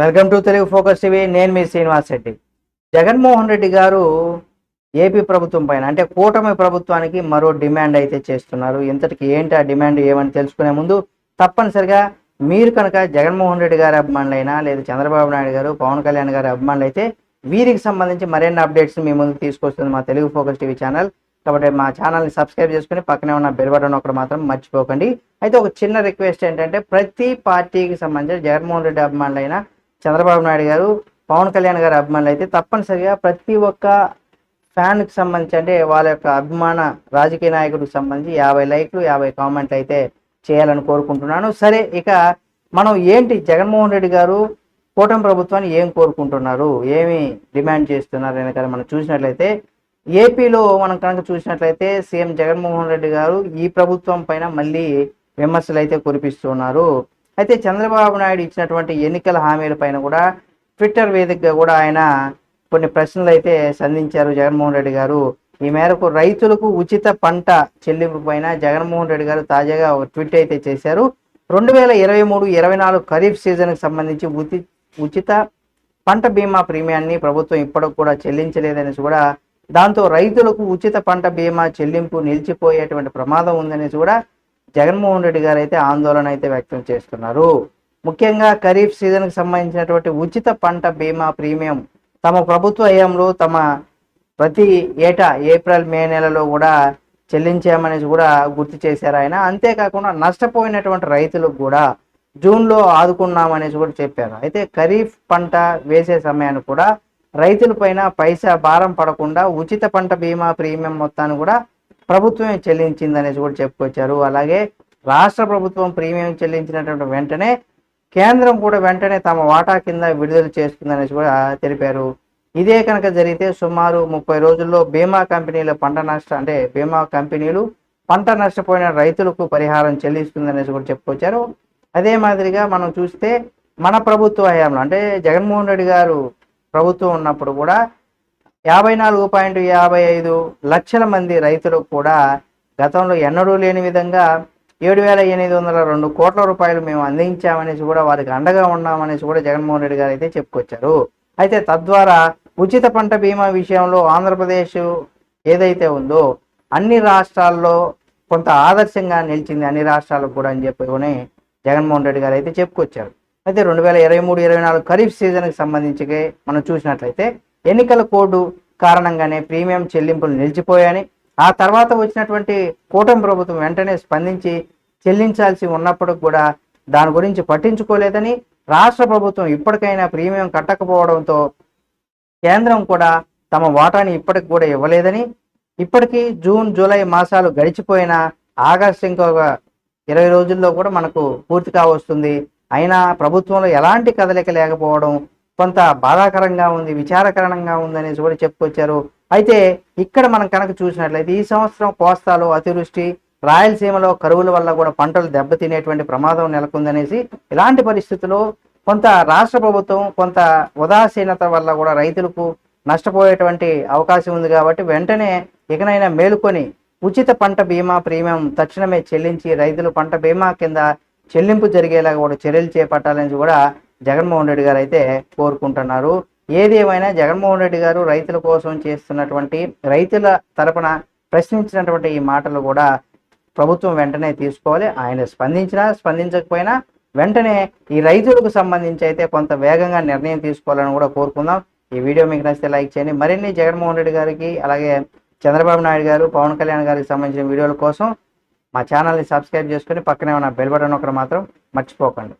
Welcome to Telugu focus TV. నేను మీ శ్రీనివాస్ రెడ్డి. జగన్మోహన్ రెడ్డి గారు AP ప్రభుత్వం పైన అంటే కూటమి ప్రభుత్వానికి మరో డిమాండ్ అయితే చేస్తున్నారు. ఇంతటికి ఏంటి ఆ డిమాండ్ ఏమని తెలుసుకునే ముందు తప్పనిసరిగా మీరు కనుక జగన్మోహన్ రెడ్డి గారి అభిమానులైనా లేదా చంద్రబాబు నాయుడు గారు, పవన్ కళ్యాణ్ గారి అభిమానులు అయితే వీరికి సంబంధించి మరిన్ని అప్డేట్స్ మీ ముందుకు తీసుకొస్తుంది మా తెలుగు ఫోకస్ టీవీ ఛానల్. కాబట్టి మా ఛానల్ని సబ్స్క్రైబ్ చేసుకుని పక్కనే ఉన్న బెల్ బటన్ ఒకటి మాత్రం మర్చిపోకండి. అయితే ఒక చిన్న రిక్వెస్ట్ ఏంటంటే ప్రతి పార్టీకి సంబంధించి జగన్మోహన్ రెడ్డి అభిమానులైనా, చంద్రబాబు నాయుడు గారు, పవన్ కళ్యాణ్ గారి అభిమానులు అయితే తప్పనిసరిగా ప్రతి ఒక్క ఫ్యాన్కి సంబంధించి అంటే వాళ్ళ యొక్క అభిమాన రాజకీయ నాయకుడికి సంబంధించి 50 లైక్లు 50 కామెంట్లు అయితే చేయాలని కోరుకుంటున్నాను. సరే, ఇక మనం ఏంటి జగన్మోహన్ రెడ్డి గారు కూటమి ప్రభుత్వాన్ని ఏం కోరుకుంటున్నారు, ఏమి డిమాండ్ చేస్తున్నారు అని కదా మనం చూసినట్లయితే ఏపీలో మనం కనుక చూసినట్లయితే సీఎం జగన్మోహన్ రెడ్డి గారు ఈ ప్రభుత్వం పైన మళ్ళీ విమర్శలు అయితే కురిపిస్తున్నారు. అయితే చంద్రబాబు నాయుడు ఇచ్చినటువంటి ఎన్నికల హామీల పైన కూడా ట్విట్టర్ వేదికగా కూడా ఆయన కొన్ని ప్రశ్నలు అయితే సంధించారు జగన్మోహన్ రెడ్డి గారు. ఈ మేరకు రైతులకు ఉచిత పంట చెల్లింపు పైన జగన్మోహన్ రెడ్డి గారు తాజాగా ఒక ట్వీట్ అయితే చేశారు. 2023-24 ఖరీఫ్ సీజన్కి సంబంధించి ఉచిత పంట బీమా ప్రీమియాన్ని ప్రభుత్వం ఇప్పటికి కూడా చెల్లించలేదనేసి కూడా, దాంతో రైతులకు ఉచిత పంట బీమా చెల్లింపు నిలిచిపోయేటువంటి ప్రమాదం ఉందనేసి కూడా జగన్మోహన్ రెడ్డి గారు అయితే ఆందోళన అయితే వ్యక్తం చేస్తున్నారు. ముఖ్యంగా ఖరీఫ్ సీజన్కి సంబంధించినటువంటి ఉచిత పంట బీమా ప్రీమియం తమ ప్రభుత్వ హయాంలో ప్రతి ఏటా ఏప్రిల్ మే నెలలో కూడా చెల్లించామనేసి కూడా గుర్తు చేశారు ఆయన. అంతేకాకుండా నష్టపోయినటువంటి రైతులకు కూడా జూన్లో ఆదుకున్నామనేసి కూడా చెప్పారు. అయితే ఖరీఫ్ పంట వేసే సమయాన్ని కూడా రైతులపైన పైసా భారం పడకుండా ఉచిత పంట బీమా ప్రీమియం మొత్తాన్ని కూడా ప్రభుత్వమే చెల్లించిందనేసి కూడా చెప్పుకొచ్చారు. అలాగే రాష్ట్ర ప్రభుత్వం ప్రీమియం చెల్లించినటువంటి వెంటనే కేంద్రం కూడా వెంటనే తమ వాటా కింద విడుదల చేస్తుందనేసి కూడా తెలిపారు. ఇదే కనుక జరిగితే సుమారు 30 రోజుల్లో బీమా కంపెనీల బీమా కంపెనీలు పంట నష్టపోయిన రైతులకు పరిహారం చెల్లిస్తుందనేసి కూడా చెప్పుకొచ్చారు. అదే మాదిరిగా మనం చూస్తే మన ప్రభుత్వ హయాంలో అంటే జగన్మోహన్ రెడ్డి గారు ప్రభుత్వం ఉన్నప్పుడు కూడా 54.55 లక్షల మంది రైతులకు కూడా గతంలో ఎన్నడూ లేని విధంగా 7,802 కోట్ల రూపాయలు మేము అందించామనేసి కూడా, వారికి అండగా ఉన్నామనేసి కూడా జగన్మోహన్ రెడ్డి గారు అయితే చెప్పుకొచ్చారు. అయితే తద్వారా ఉచిత పంట బీమా విషయంలో ఆంధ్రప్రదేశ్ ఏదైతే ఉందో అన్ని రాష్ట్రాల్లో కొంత ఆదర్శంగా నిలిచింది, అన్ని రాష్ట్రాలకు కూడా అని చెప్పుకొని జగన్మోహన్ రెడ్డి గారు అయితే చెప్పుకొచ్చారు. అయితే 2023-24 ఖరీఫ్ సీజన్కి సంబంధించి మనం చూసినట్లయితే ఎన్నికల కోడ్ కారణంగానే ప్రీమియం చెల్లింపులు నిలిచిపోయాయని, ఆ తర్వాత వచ్చినటువంటి కూటమి ప్రభుత్వం వెంటనే స్పందించి చెల్లించాల్సి ఉన్నప్పటికి కూడా దాని గురించి పట్టించుకోలేదని, రాష్ట్ర ప్రభుత్వం ఇప్పటికైనా ప్రీమియం కట్టకపోవడంతో కేంద్రం కూడా తమ వాటాని ఇప్పటికి కూడా ఇవ్వలేదని, ఇప్పటికీ జూన్ జూలై మాసాలు గడిచిపోయినా ఆగస్టు ఇంకొక 20 రోజుల్లో కూడా మనకు పూర్తి కావస్తుంది, అయినా ప్రభుత్వంలో ఎలాంటి కదలిక లేకపోవడం కొంత బాధాకరంగా ఉంది, విచారకరంగా ఉందనేసి కూడా చెప్పుకొచ్చారు. అయితే ఇక్కడ మనం కనుక చూసినట్లయితే ఈ సంవత్సరం కోస్తాలో అతివృష్టి, రాయలసీమలో కరువుల వల్ల కూడా పంటలు దెబ్బతినేటువంటి ప్రమాదం నెలకొందనేసి, ఇలాంటి పరిస్థితుల్లో కొంత రాష్ట్ర ప్రభుత్వం కొంత ఉదాసీనత వల్ల కూడా రైతులకు నష్టపోయేటువంటి అవకాశం ఉంది. కాబట్టి వెంటనే ఇకనైనా మేలుకొని ఉచిత పంట బీమా ప్రీమియం తక్షణమే చెల్లించి రైతులు పంట బీమా కింద చెల్లింపు జరిగేలాగా కూడా చర్యలు చేపట్టాలని కూడా జగన్మోహన్ రెడ్డి గారు అయితే కోరుకుంటున్నారు. ఏది ఏమైనా జగన్మోహన్ రెడ్డి గారు రైతుల కోసం చేస్తున్నటువంటి, రైతుల తరపున ప్రశ్నించినటువంటి ఈ మాటలు కూడా ప్రభుత్వం వెంటనే తీసుకోవాలి. ఆయన స్పందించకపోయినా వెంటనే ఈ రైతులకు సంబంధించి అయితే కొంత వేగంగా నిర్ణయం తీసుకోవాలని కూడా కోరుకుందాం. ఈ వీడియో మీకు నచ్చితే లైక్ చేయండి. మరిన్ని జగన్మోహన్ రెడ్డి గారికి, అలాగే చంద్రబాబు నాయుడు గారు, పవన్ కళ్యాణ్ గారికి సంబంధించిన వీడియోల కోసం మా ఛానల్ని సబ్స్క్రైబ్ చేసుకుని పక్కనే ఉన్న బెల్ బటన్ ఒకటి మాత్రం మర్చిపోకండి.